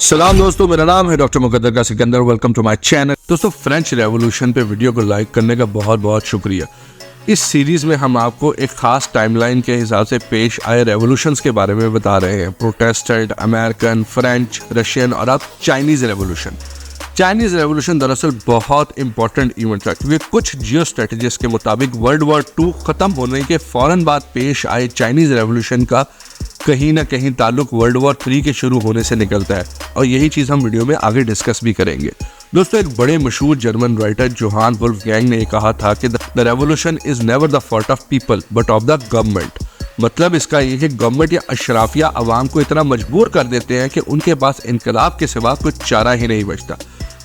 सलाम दोस्तों, मेरा नाम है doctor Muqaddar ka Sikandar. Welcome to my channel. दोस्तों, फ्रेंच रेवोल्यूशन पे वीडियो को लाइक करने का बहुत बहुत शुक्रिया। इस सीरीज में हम आपको एक खास टाइमलाइन के हिसाब से पेश आए रेवोल्यूशंस के बारे में बता रहे हैं। प्रोटेस्टेंट, अमेरिकन, फ्रेंच, रशियन और अब चाइनीज रेवोल्यूशन। चाइनीज रेवोल्यूशन दरअसल बहुत इंपॉर्टेंट इवेंट था, क्योंकि कुछ जियो स्ट्रेटेजिस्ट के मुताबिक वर्ल्ड वॉर 2 खत्म होने के फौरन बाद पेश आए चाइनीज रेवोल्यूशन का कहीं ना कहीं ताल्लुक वर्ल्ड वॉर 3 के शुरू होने से निकलता है, और यही चीज़ हम वीडियो में आगे डिस्कस भी करेंगे। दोस्तों, एक बड़े मशहूर जर्मन राइटर जोहान वुल्फगैंग ने कहा था कि the revolution is never the fault of people but of the government. मतलब इसका ये कि गवर्नमेंट या अशराफिया अवाम को इतना मजबूर कर देते हैं कि उनके पास इनकलाब के सिवा कुछ चारा ही नहीं बचता।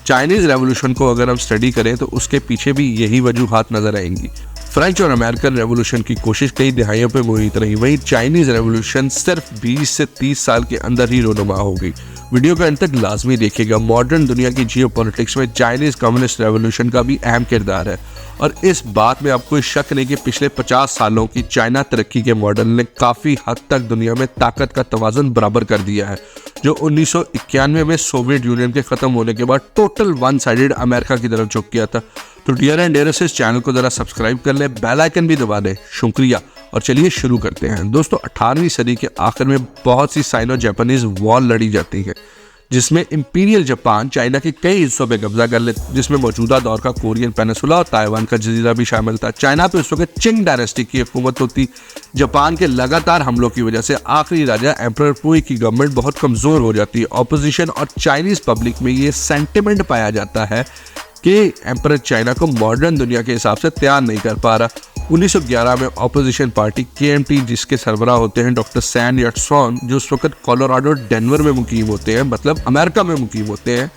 चाइनीज रेवोल्यूशन को अगर हम स्टडी करें तो उसके पीछे भी यही वजूहात नजर आएंगी। फ्रेंच और अमेरिकन रेवोल्यूशन की कोशिश कई दहाइयों पर मुहित रही, वहीं चाइनीज रेवोल्यूशन सिर्फ 20 से 30 साल के अंदर ही रोनुमा हो गई। वीडियो का अंत तक लाजमी देखिएगा। मॉडर्न दुनिया की जियो पॉलिटिक्स में चाइनीज कम्युनिस्ट रेवोल्यूशन का भी अहम किरदार है, और इस बात में आपको शक नहीं कि पिछले 50 सालों की चाइना तरक्की के मॉडल ने काफ़ी हद तक दुनिया में ताकत का तवाज़ुन बराबर कर दिया है, जो 1991 में सोवियत यूनियन के ख़त्म होने के बाद टोटल वन साइडेड अमेरिका की तरफ झुक गया था। तो डियर एंड डियरेस्ट, इस चैनल को ज़रा सब्सक्राइब कर लें, बेल आइकन भी दबा दें। शुक्रिया। और चलिए शुरू करते हैं। दोस्तों, 18वीं सदी के आखिर में बहुत सी साइनो जापानीज वॉर लड़ी जाती है, जिसमें इंपीरियल जापान चाइना के कई हिस्सों पे कब्जा कर ले, जिसमें मौजूदा दौर का कोरियन पेनिसुला और ताइवान का जजीरा भी शामिल था। चाइना पे उस वक्त चिंग डायनेस्टी की हुकूमत होती। जापान के लगातार हमलों की वजह से आखिरी राजा एम्परर पुई की गवर्नमेंट बहुत कमजोर हो जाती है। ऑपोजिशन और चाइनीज पब्लिक में ये सेंटिमेंट पाया जाता है कि एम्परर चाइना को मॉडर्न दुनिया के हिसाब से तैयार नहीं कर पा रहा। 1911 में ऑपोजिशन पार्टी KMT, जिसके सरबराह होते हैं डॉक्टर सैन याटसन, जो उस वक्त कोलोराडो डेनवर में मुकीम होते हैं, मतलब अमेरिका में मुकीम होते हैं,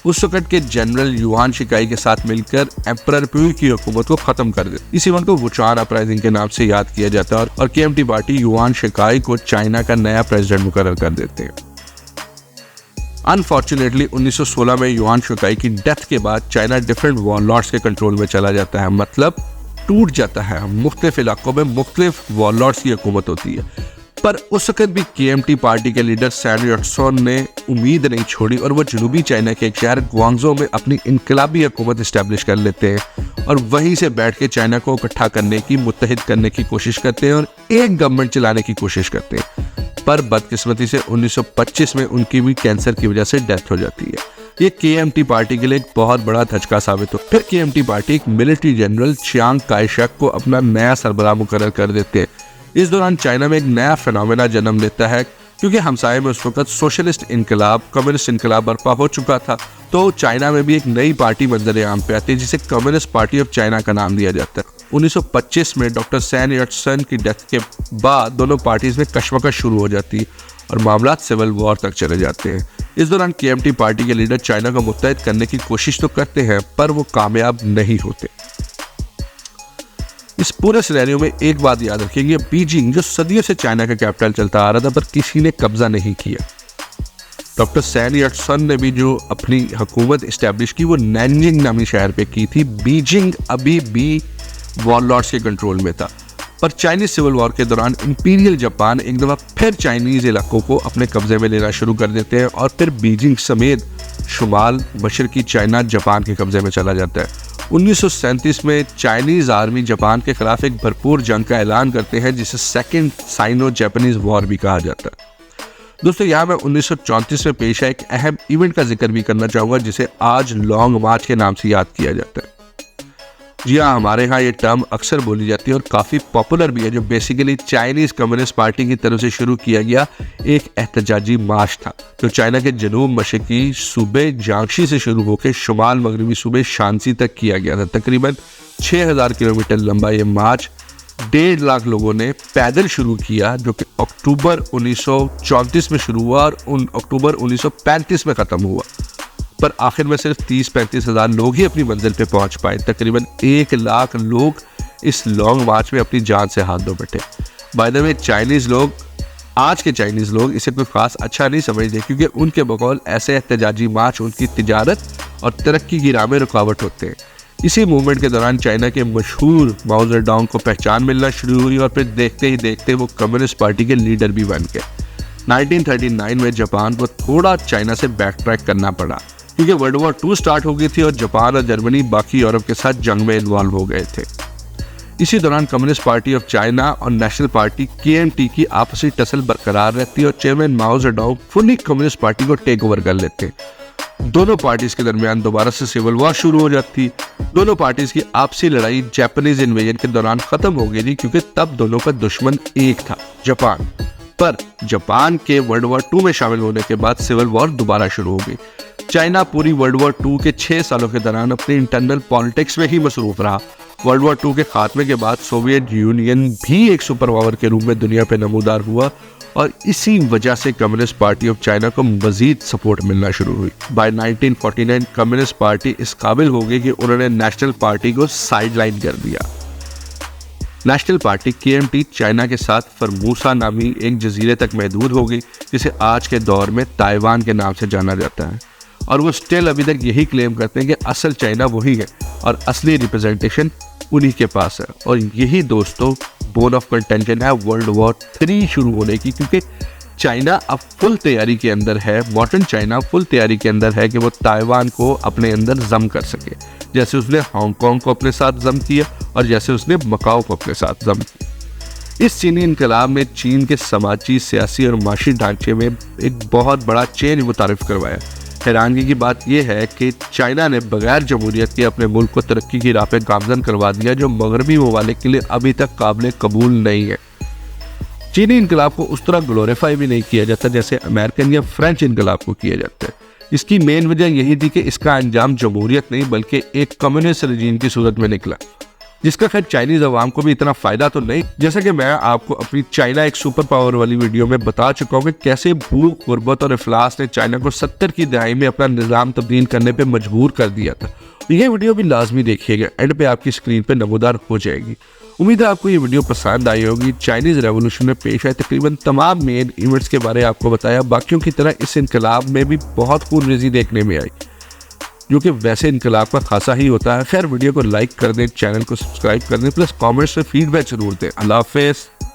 उस वक्त के जनरल युआन शिकाई के साथ मिलकर एम्परर पुई की हुकूमत को खत्म कर दे। इस इवेंट को वुचान अपराइजिंग के नाम से याद किया जाता है, और KMT पार्टी युआन शिकाई को चाइना का नया प्रेसिडेंट मुकर्रर कर देते हैं। अनफॉर्चुनेटली 1916 में युआन शिकाई की डेथ के बाद चाइना डिफरेंट वॉरलॉर्ड्स के कंट्रोल में चला जाता है, मतलब टूट जाता है। मुख्तलिफ इलाकों में मुख्तलिफ वॉरलॉर्ड्स की हुकूमत होती है। पर उस वक्त भी KMT पार्टी के लीडर सैन याटसन ने उम्मीद नहीं छोड़ी, और वो जनूबी चाइना के एक शहर ग्वांगझो में अपनी इनकलाबी हुकूमत इस्टेब्लिश कर लेते हैं, और वहीं से बैठ के चाइना को इकट्ठा करने की, मुत्तहिद करने की कोशिश करते हैं, और एक गवर्नमेंट चलाने की कोशिश करते हैं। पर बदकिस्मती से 1925 में उनकी भी कैंसर की वजह से डेथ हो जाती है। ये KMT पार्टी के लिए एक बहुत बड़ा धचका साबित हो। फिर KMT पार्टी एक military general Chiang Kai Shek को अपना नया सरबराह मुकर्रर कर देते हैं। इस दौरान चाइना में एक नया फिनोमेना जन्म लेता है, क्योंकि हमसाये में उस वक्त सोशलिस्ट इनकलाब, कम्युनिस्ट इनकलाब बर्पा हो चुका था। तो चाइना में भी एक नई पार्टी मंजर आम पे आती है, जिसे कम्युनिस्ट पार्टी ऑफ चाइना का नाम दिया जाता है। 1925 में डॉक्टर सैन याटसन की डेथ के बाद दोनों पार्टीज में कशमकश शुरू हो जाती है, और मामला सिविल वॉर तक चले जाते हैं। इस दौरान KMT पार्टी के लीडर चाइना को मुत्तहिद करने की कोशिश तो करते हैं, पर वो कामयाब नहीं होते। इस पूरे सिनेरियो में एक बात याद रखिए, बीजिंग जो सदियों से चाइना का कैपिटल चलता आ रहा था, पर किसी ने कब्जा नहीं किया। डॉक्टर सैन याटसन ने भी जो अपनी हुकूमत इस्टेब्लिश की, वो नैनजिंग नामी शहर पे की थी। बीजिंग अभी भी वॉरलॉर्ड्स के कंट्रोल में था। पर चाइनीज सिविल वॉर के दौरान इंपीरियल जापान एक दफ़ा फिर चाइनीज इलाकों को अपने कब्जे में लेना शुरू कर देते हैं, और फिर बीजिंग समेत शुमाल मशरकी चाइना जापान के कब्जे में चला जाता है। 1937 में चाइनीज आर्मी जापान के खिलाफ एक भरपूर जंग का ऐलान करते हैं, जिसे सेकेंड साइनो जापानीज वॉर भी कहा जाता है। दोस्तों, यहाँ मैं 1934 में पेश आया एक अहम इवेंट का जिक्र भी करना चाहूँगा, जिसे आज लॉन्ग मार्च के नाम से याद किया जाता है। जी हाँ, हमारे यहाँ ये टर्म अक्सर बोली जाती है और काफ़ी पॉपुलर भी है, जो बेसिकली चाइनीज़ कम्युनिस्ट पार्टी की तरफ से शुरू किया गया एक एहतजाजी मार्च था, जो चाइना के जनूब मशरकी सूबे जियांग्शी से शुरू होकर शुमाल मगरबी सूबे शांसी तक किया गया था। तकरीबन 6000 किलोमीटर लंबा ये मार्च 1.5 लाख लोगों ने पैदल शुरू किया, जो कि अक्टूबर 1934 में शुरू हुआ और अक्टूबर 1935 में ख़त्म हुआ। पर आखिर में सिर्फ 30-35 हज़ार लोग ही अपनी मंजिल पे पहुंच पाए। तकरीबन 1 लाख लोग इस लॉन्ग मार्च में अपनी जान से हाथ धो बैठे। बाय द वे, आज के चाइनीज़ लोग इसे कोई खास अच्छा नहीं समझते, क्योंकि उनके बकौल ऐसे एहतजाजी मार्च उनकी तिजारत और तरक्की की राह में रुकावट होते हैं। इसी मूवमेंट के दौरान चाइना के मशहूर माओ जेडोंग को पहचान मिलना शुरू हुई, और फिर देखते ही देखते वो कम्युनिस्ट पार्टी के लीडर भी बन गए। 1939 में जापान को थोड़ा चाइना से बैक ट्रैक करना पड़ा क्योंकि वर्ल्ड वॉर 2 स्टार्ट हो गई थी और जापान और जर्मनी बाकी यूरोप के साथ जंग में इन्वॉल्व हो गए थे। इसी दौरान कम्युनिस्ट पार्टी ऑफ चाइना और नेशनल पार्टी KMT की आपसी टसल बरकरार रहती और चेयरमैन माओ जेडोंग फुल्ली कम्युनिस्ट पार्टी को टेक ओवर कर लेते। दोनों पार्टीज के दरमियान दोबारा से सिविल वॉर शुरू हो जाती। दोनों पार्टीज की आपसी लड़ाई जापानीज इन्वेजन के दौरान खत्म हो गई थी क्योंकि तब दोनों का दुश्मन एक था, जापान। पर जापान के वर्ल्ड वॉर 2 में शामिल होने के बाद सिविल वॉर दोबारा शुरू हो गई। चाइना पूरी वर्ल्ड वॉर 2 के 6 सालों के दौरान अपनी इंटरनल पॉलिटिक्स में ही मसरूफ रहा। वर्ल्ड वॉर 2 के खात्मे के बाद सोवियत यूनियन भी एक सुपर पावर के रूप में दुनिया पर नमूदार हुआ और इसी वजह से कम्युनिस्ट पार्टी ऑफ चाइना को मजीद सपोर्ट मिलना शुरू हुई। बाय 1949 कम्युनिस्ट पार्टी इस काबिल हो गई कि उन्होंने नेशनल पार्टी को साइडलाइन कर दिया। नेशनल पार्टी KMT चाइना के साथ फॉर्मोसा नामी एक जजीरे तक महदूद हो गई, जिसे आज के दौर में ताइवान के नाम से जाना जाता है। और वो स्टिल अभी तक यही क्लेम करते हैं कि असल चाइना वही है और असली रिप्रेजेंटेशन उन्हीं के पास है। और यही दोस्तों बोन ऑफ कंटेंशन है वर्ल्ड वॉर 3 शुरू होने की, क्योंकि चाइना अब फुल तैयारी के अंदर है, मॉडर्न चाइना फुल तैयारी के अंदर है कि वो ताइवान को अपने अंदर जम कर सके, जैसे उसने हांगकांग को अपने साथ जम किया और जैसे उसने मकाओ को अपने साथ जम किया। इस चीनी इनकलाब में चीन के समाजी, सियासी और माशी ढांचे में एक बहुत बड़ा चेंज मुतारिफ करवाया। हैरानगी की बात यह है कि चाइना ने बगैर जमहूरियत के अपने मुल्क को तरक्की की राह पे गामजन करवा दिया, जो मगरबी ममालिक के लिए अभी तक काबिल कबूल नहीं है। चीनी इनकलाब को उस तरह ग्लोरीफाई भी नहीं किया जाता जैसे अमेरिकन या फ्रेंच इनकलाब को किया जाता है। इसकी मेन वजह यही थी कि इसका अंजाम जमहूरियत नहीं बल्कि एक कम्युनिस्ट रजीम की सूरत में निकला, जिसका खैर चाइनीज अवाम को भी इतना फायदा तो नहीं। जैसा कि मैं आपको अपनी चाइना एक सुपर पावर वाली वीडियो में बता चुका हूँ कि कैसे भूख, गुर्बत और इफलास ने चाइना को 70 की दहाई में अपना निज़ाम तब्दील करने पे मजबूर कर दिया था। ये वीडियो भी लाजमी देखिएगा, एंड पे आपकी स्क्रीन पे नमूदार हो जाएगी। उम्मीद है आपको ये वीडियो पसंद आई होगी। चाइनीज़ रेवोल्यूशन में पेश आए तकरीबन तमाम मेन इवेंट्स के बारे में आपको बताया। बाकियों की तरह इस इनकलाब में भी बहुत खूनरेज़ी देखने में आई, जो कि वैसे इनकलाब का खासा ही होता है। खैर वीडियो को लाइक कर दें, चैनल को सब्सक्राइब कर दें, प्लस कमेंट्स में फीडबैक जरूर दें। अल्लाह हाफ़िज़।